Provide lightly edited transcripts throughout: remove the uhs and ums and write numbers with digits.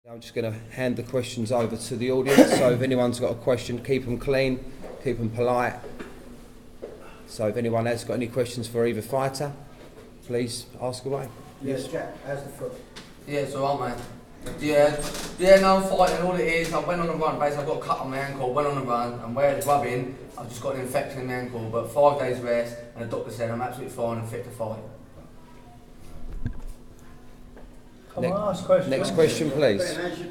I'm just going to hand the questions over to the audience, so if anyone's got a question, keep them clean, keep them polite. So if anyone has got any questions for either fighter, please ask away. Yes, Jack, how's the foot? Yeah, it's alright, mate. Yeah, no, I'm fighting. All it is, I went on a run, basically I got a cut on my ankle, went on a run, and where it's rubbing, I've just got an infection in my ankle, but 5 days rest, and the doctor said I'm absolutely fine and fit to fight. Next question, please. Ben, how's your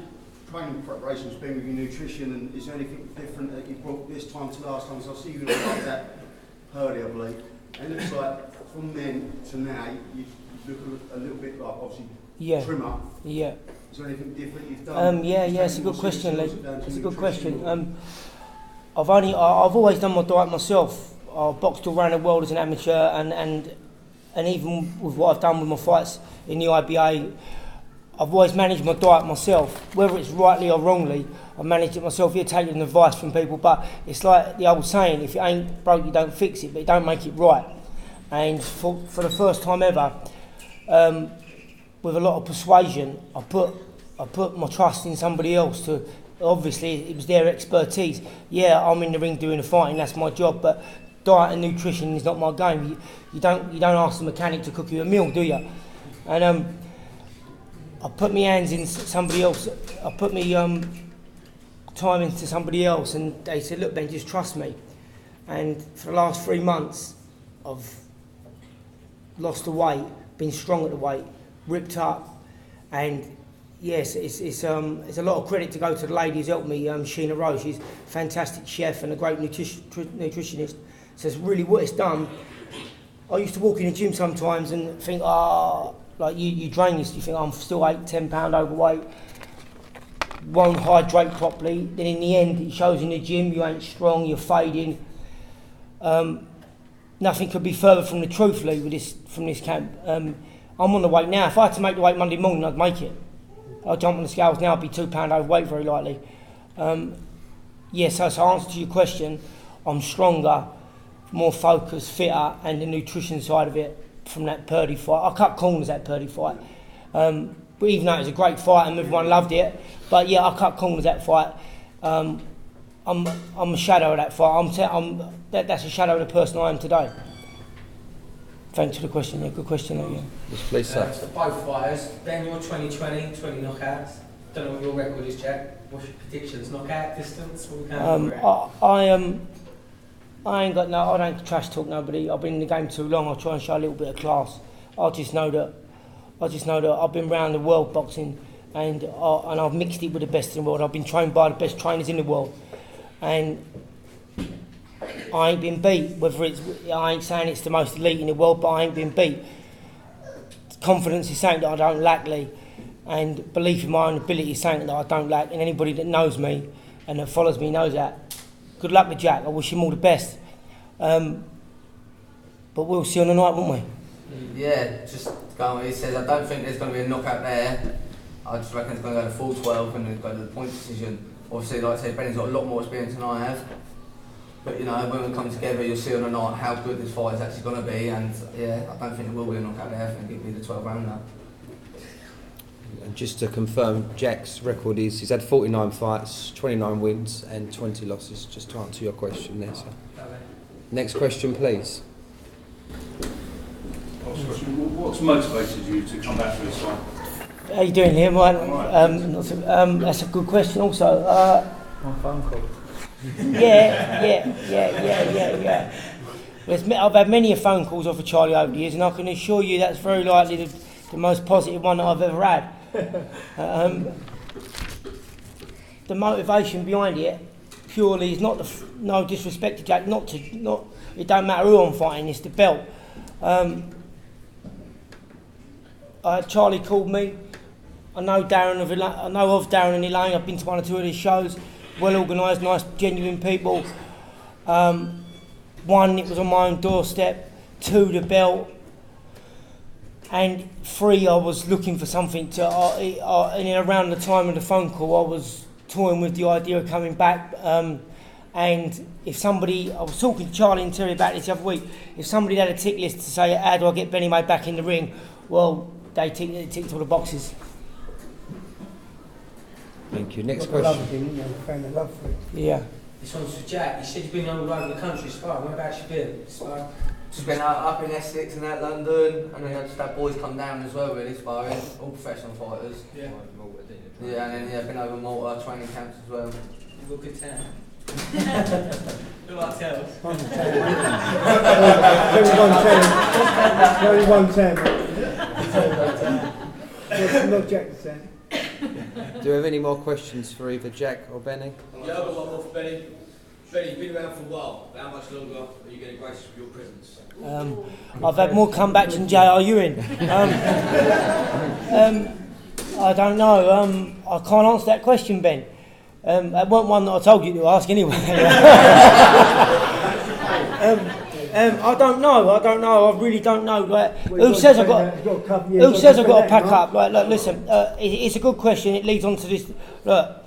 training preparations been with your nutrition, and is there anything different that you brought this time to last time? So I see you look like that Hurley, I believe, and it looks like from then to now, you look a little bit like, obviously, trimmer. Yeah. Is there anything different you've done? Yeah, it's a good question, Lee. It's a good question. I've always done my diet myself. I've boxed all around the world as an amateur, and even with what I've done with my fights in the IBA, I've always managed my diet myself. Whether it's rightly or wrongly, I managed it myself. You're taking advice from people, but it's like the old saying: if it ain't broke, you don't fix it, but you don't make it right. And for the first time ever, with a lot of persuasion, I put my trust in somebody else. To obviously it was their expertise. Yeah, I'm in the ring doing the fighting, that's my job, but diet and nutrition is not my game. You don't ask the mechanic to cook you a meal, do you? And I put my hands in somebody else. I put me time into somebody else, and they said, "Look, Ben, just trust me." And for the last 3 months, I've lost the weight, been strong at the weight, ripped up, and yes, it's a lot of credit to go to the lady who's helped me, Sheena Rose. She's a fantastic chef and a great nutritionist. So it's really what it's done. I used to walk in the gym sometimes and think, like you drain this, you think I'm still 8-10 pound overweight, won't hydrate properly. Then in the end, it shows in the gym you ain't strong, you're fading. Nothing could be further from the truth, Lee, from this camp. I'm on the weight now. If I had to make the weight Monday morning, I'd make it. I'd jump on the scales now, I'd be 2 pound overweight very likely. So to answer to your question, I'm stronger, more focused, fitter, and the nutrition side of it from that Purdy fight. I cut corners that Purdy fight. But even though it was a great fight and everyone loved it, but yeah, I cut corners that fight. I'm a shadow of that fight. That's a shadow of the person I am today. Thanks for the question. Yeah, good question. Yeah. Yes, please, sir. For both fighters, Ben, you're 2020, 20 knockouts. Don't know what your record is, Jack. What's your predictions? Knockout distance? I ain't got I don't trash talk nobody. I've been in the game too long. I try and show a little bit of class. I just know that I've been around the world boxing, and I've mixed it with the best in the world. I've been trained by the best trainers in the world, and I ain't been beat. I ain't saying it's the most elite in the world, but I ain't been beat. Confidence is something that I don't lack, Lee, and belief in my own ability is something that I don't lack. And anybody that knows me and that follows me knows that. Good luck with Jack. I wish him all the best. But we'll see on the night, won't we? Yeah, just going what he says. I don't think there's going to be a knockout there. I just reckon it's going to go to full 12 and it's going to the point decision. Obviously, like I said, Benny's got a lot more experience than I have. But you know, when we come together, you'll see on the night how good this fight is actually going to be. And yeah, I don't think there will be a knockout there. I think it'll be the 12 rounder. And just to confirm, Jack's record is he's had 49 fights, 29 wins and 20 losses, just to answer your question there, sir. Next question, please. What's motivated you to come back for this fight? How you doing, Liam? That's a good question also. My phone call. Yeah. I've had many phone calls off of Charlie over the years, and I can assure you that's very likely the most positive one that I've ever had. The motivation behind it purely is no disrespect to Jack, it don't matter who I'm fighting, it's the belt. Charlie called me. I know of Darren and Elaine. I've been to 1 or 2 of his shows. Well organised, nice, genuine people. 1, it was on my own doorstep. 2, the belt. And 3, I was looking for something to. And around the time of the phone call, I was toying with the idea of coming back. And if I was talking to Charlie and Terry about this the other week, if somebody had a tick list to say, how do I get Benny May back in the ring? Well, they ticked all the boxes. Thank you. Next Got the love question. of him, you know, found the love for it. Yeah. This one's for Jack. You said you've been all over the country sparring. Whereabouts you been? Sparring? Just been up in Essex and out London, and then I just had boys come down as well, really, sparring, all professional fighters. Yeah. Yeah, and then been over Malta, training camps as well. You've got a good time. Who like tell? Only 110. Not Jack the 10. Do we have any more questions for either Jack or Benny? Yeah, I've got one more for Benny. Benny, you've been around for a while. How much longer are you getting graced with your presence? I've had more comebacks than J.R. Ewing. I don't know. I can't answer that question, Ben. That wasn't one that I told you to ask anyway. I don't know. I really don't know. Like, who says I've got to pack up? Like, look, listen. It's a good question. It leads on to this. Look,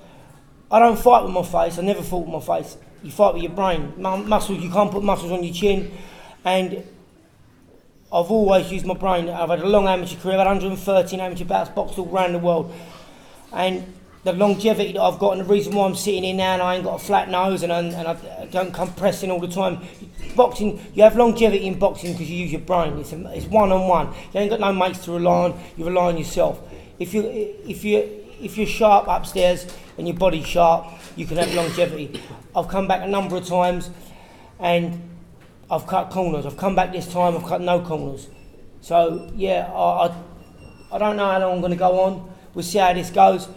I don't fight with my face. I never fought with my face. You fight with your brain. Muscles. You can't put muscles on your chin. And I've always used my brain. I've had a long amateur career. I've had 113 amateur bouts, boxed all around the world. And the longevity that I've got, and the reason why I'm sitting here now and I ain't got a flat nose and I don't come pressing all the time. Boxing, you have longevity in boxing because you use your brain. It's one-on-one. You ain't got no mates to rely on. You rely on yourself. If you're sharp upstairs and your body's sharp, you can have longevity. I've come back a number of times and I've cut corners. I've come back this time, I've cut no corners. So yeah, I don't know how long I'm going to go on. We'll see how this goes.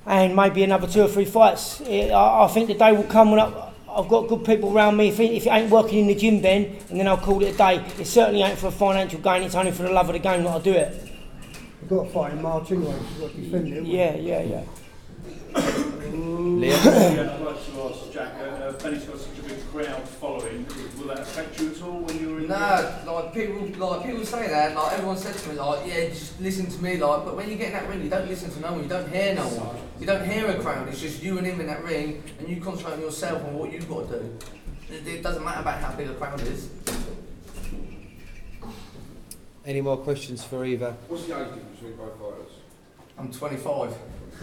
And maybe another 2 or 3 fights. I think the day will come when I've got good people around me. If it ain't working in the gym then, and then I'll call it a day. It certainly ain't for a financial gain, it's only for the love of the game that I do it. You've got to fight in March anyway, you've got to defend it. Yeah. Liam? Yeah, I'd like to ask Jack, Benny's got such a big crowd following. Will that affect you at all when you're in? No, like people say that. Like everyone said to me, like, yeah, just listen to me. Like, but when you get in that ring, you don't listen to no one. You don't hear no one. You don't hear a crowd. It's just you and him in that ring, and you concentrate on yourself and what you've got to do. It doesn't matter about how big a crowd is. Any more questions for either? What's the age difference between both fighters? I'm 25.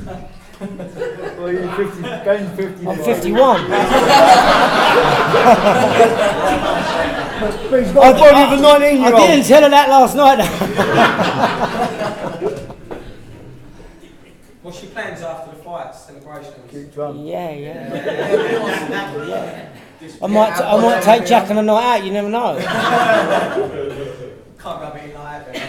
Well, you're 50, going 50. I'm 51. But he's got a body of a 19-year-old. I didn't tell her that last night. What's your plans after the fights, celebrations? Keep drunk. Yeah. I might take Jack on a night out. You never know. Can't rub it in like that.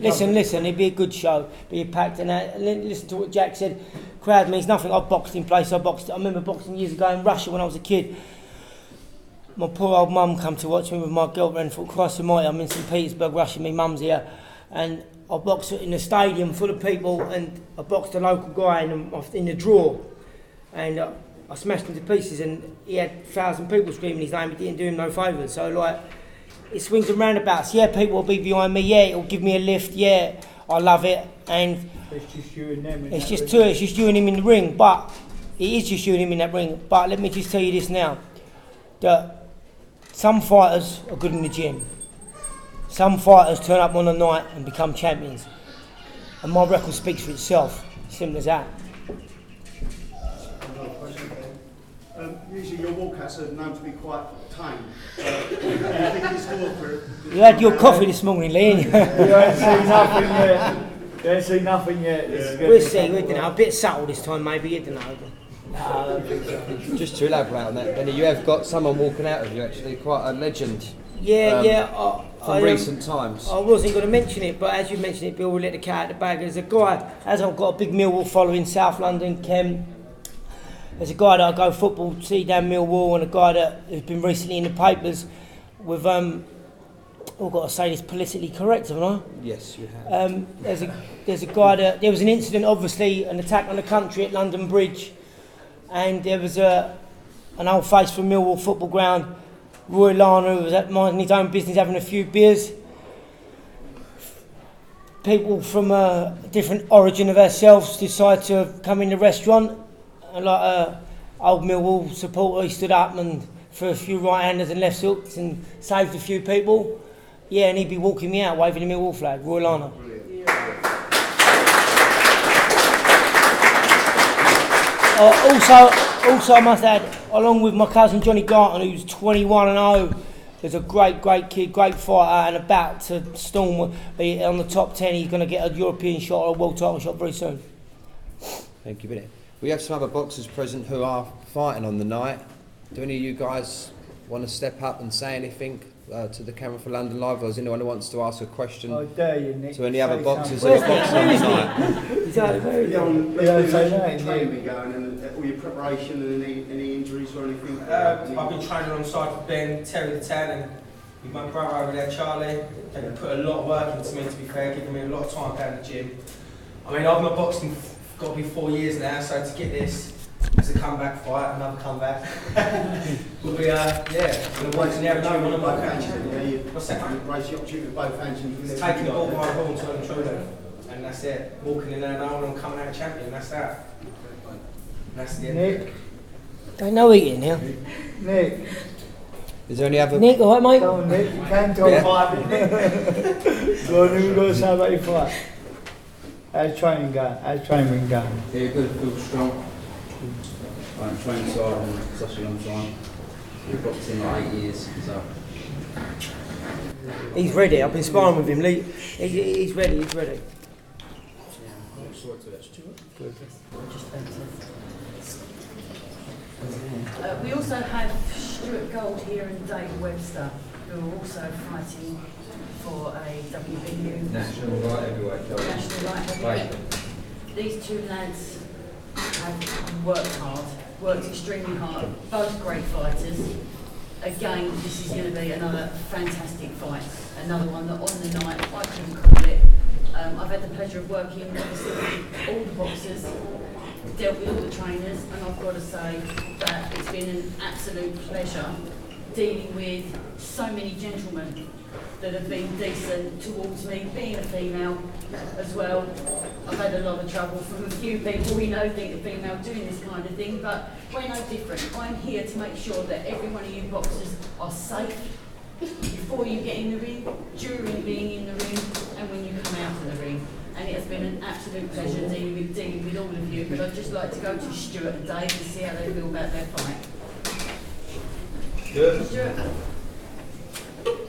Listen, it'd be a good show, be packed, and listen to what Jack said. Crowd means nothing. I've boxed in place. I remember boxing years ago in Russia when I was a kid. My poor old mum come to watch me with my girlfriend. Thought, Christ almighty, I'm in St Petersburg, Russia. My mum's here, and I boxed in a stadium full of people, and I boxed a local guy in the draw, and I smashed him to pieces, and he had 1,000 people screaming his name. It didn't do him no favours. So like. It swings and roundabouts. Yeah, people will be behind me. Yeah, it'll give me a lift. Yeah, I love it. And It's just you and them. it's just you and him in the ring. But it is just you and him in that ring. But let me just tell you this now: that some fighters are good in the gym. Some fighters turn up on a night and become champions. And my record speaks for itself. Simple as that. Usually your walkouts are known to be quite tame. Do you think it's still for You had your coffee this morning, Lee. You ain't seen nothing yet. You ain't seen nothing yet. We'll see. We don't know. A bit subtle this time, maybe. You don't know. Just to elaborate on that, Benny, you have got someone walking out of you, actually, quite a legend. From recent times. I wasn't going to mention it, but as you mentioned it, Bill, we let the cat out of the bag. There's a guy, as I've got a big Millwall following, South London, Kent. There's a guy that I go football see down Millwall, and a guy that has been recently in the papers with, I've got to say this politically correct, haven't I? Yes, you have. There's a guy that, there was an incident, obviously, an attack on the country at London Bridge, and there was an old face from Millwall football ground, Roy Lana, who was minding his own business, having a few beers. People from a different origin of ourselves decide to come in the restaurant, and like old Millwall supporter, he stood up and threw a few right-handers and left hooks and saved a few people. Yeah, and he'd be walking me out waving the Millwall flag, Roy Lana. Also, I must add, along with my cousin Johnny Garton, who's 21-0, is a great kid, great fighter, and about to storm on the top 10. He's going to get a European shot or a world title shot very soon. Thank you, Billy. We have some other boxers present who are fighting on the night. Do any of you guys want to step up and say anything to the camera for London Live, or is anyone who wants to ask a question I dare you, Nick. to any other Say boxers something. who are boxing on the night? Exactly. Yeah, say that, training been going and all your preparation and any injuries or anything? I've been training alongside with Ben, Terry the Tan, and with my brother over there, Charlie. They've put a lot of work into me, to be fair, giving me a lot of time down the gym. I mean, I've been boxing got to be 4 years now, so to get this, it's a comeback fight, another comeback. But we we're working there and on both hands. What's that? You raise the opportunity with both hands and you It's taking the ball by the horns and truly. And that's it. Walking in there now and I'm coming out champion, that's that. And that's the end. Nick, Don't know eating here. Nick, Is there any other? Nick, all right, mate? come on, Nick, you can talk Yeah. 5 minutes. Go on, who we got to say about your fight? How's training going? How's training been going? Yeah, good, feel strong. I haven't trained so hard in such a long time. We've boxed in like 8 years, so. He's ready. I've been sparring with him. He's ready. He's ready. We also have Stuart Gold here and Dave Webster, who are also fighting for a WBU National light heavyweight. national light heavyweight. These two lads have worked extremely hard, both great fighters. Again, this is going to be another fantastic fight, another one that on the night I couldn't call it. I've had the pleasure of working obviously with all the boxers, dealt with all the trainers, and I've got to say that it's been an absolute pleasure dealing with so many gentlemen that have been decent towards me, being a female as well. I've had a lot of trouble from a few people we know think a female doing this kind of thing, but we're no different. I'm here to make sure that every one of you boxers are safe before you get in the ring, during being in the ring, and when you come out of the ring. And it has been an absolute pleasure dealing with all of you, but I'd just like to go to Stuart and Dave to see how they feel about their fight. Good. Stuart?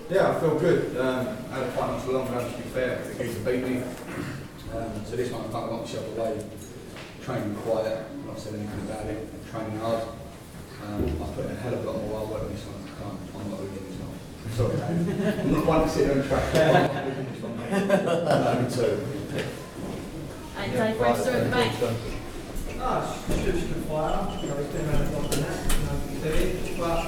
Yeah, I feel good. I had a fight not so long ago, to be fair, the geezer beat me. So this one I kind of got myself away, training quiet, not said anything about it, training hard. I put in a hell of a lot more hard work on this one. I'm not winning this one. Sorry, Dave. I'm not one to sit there and track. I'm not winning this one, mate. Only two. And Dave Webster at the back. Stuart's a good fighter. He's been around the block and that, he's doing it. But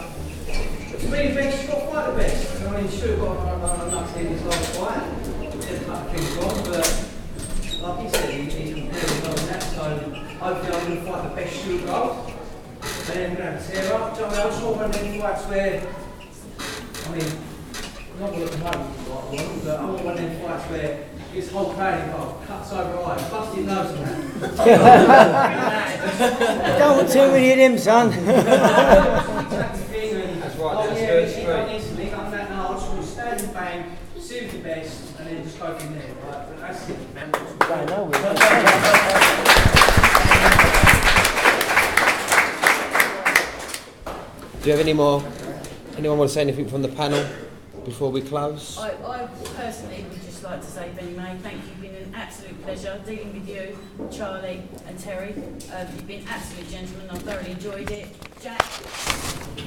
to me, the best, you've got to fight the best. I mean, Stuart got enough in his last fight. There's a couple of things wrong, but like he said, he's really well in that. So hopefully I'm going to fight the best Stuart Gold. And then we're going to have to tear up. Do you know what I mean? I just want one of them fights where, I mean, I'm not going to look at what I want, but I want one of them fights where his whole crowd involved, cuts over eyes, busted nose and that. Don't want too many of them, son. That's right, Oh, that's yeah, good, she's that's done good. instantly, done that now. I just want to stand and bang, see who's the best, and then just go from there. Right? That's it, man. I know we Do you have any more? Anyone want to say anything from the panel before we close? I personally would just like to say, Benny May, thank you. It's been an absolute pleasure dealing with you, Charlie and Terry. You've been absolute gentlemen. I've thoroughly enjoyed it. Jack,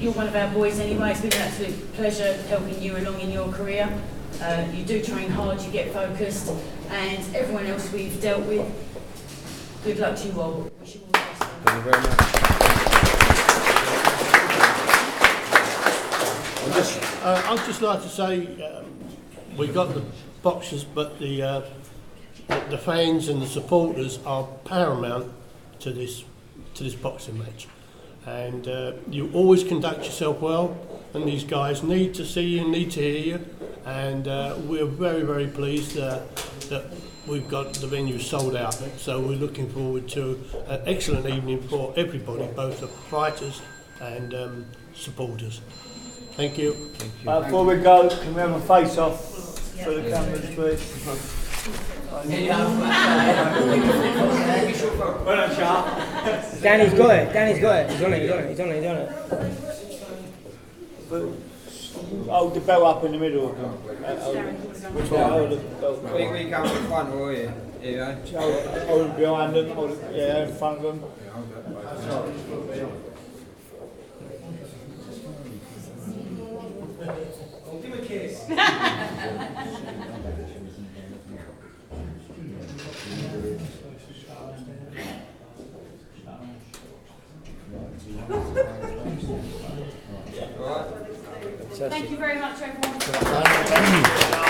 you're one of our boys anyway. It's been an absolute pleasure helping you along in your career. You do train hard, you get focused, and everyone else we've dealt with, good luck to you all. Wish you all the best. Thank you very much. I'd just like to say we got the boxers, but the fans and the supporters are paramount to this boxing match. And you always conduct yourself well, and these guys need to see you, need to hear you, and we're very, very pleased that we've got the venue sold out. So we're looking forward to an excellent evening for everybody, both the fighters and supporters. Thank you. Before we go, can we have a face-off for the cameras, please? Well done, Sharp. Danny's got it. Danny's got it. He's on it. He's on it. He's on it. He's on it. Hold the bell up in the middle. Which one? Hold the bell. We come in front, or you? Here you go. Hold it behind them. Hold it, yeah, in front of them. Oh, give him a kiss. Thank you very much, everyone.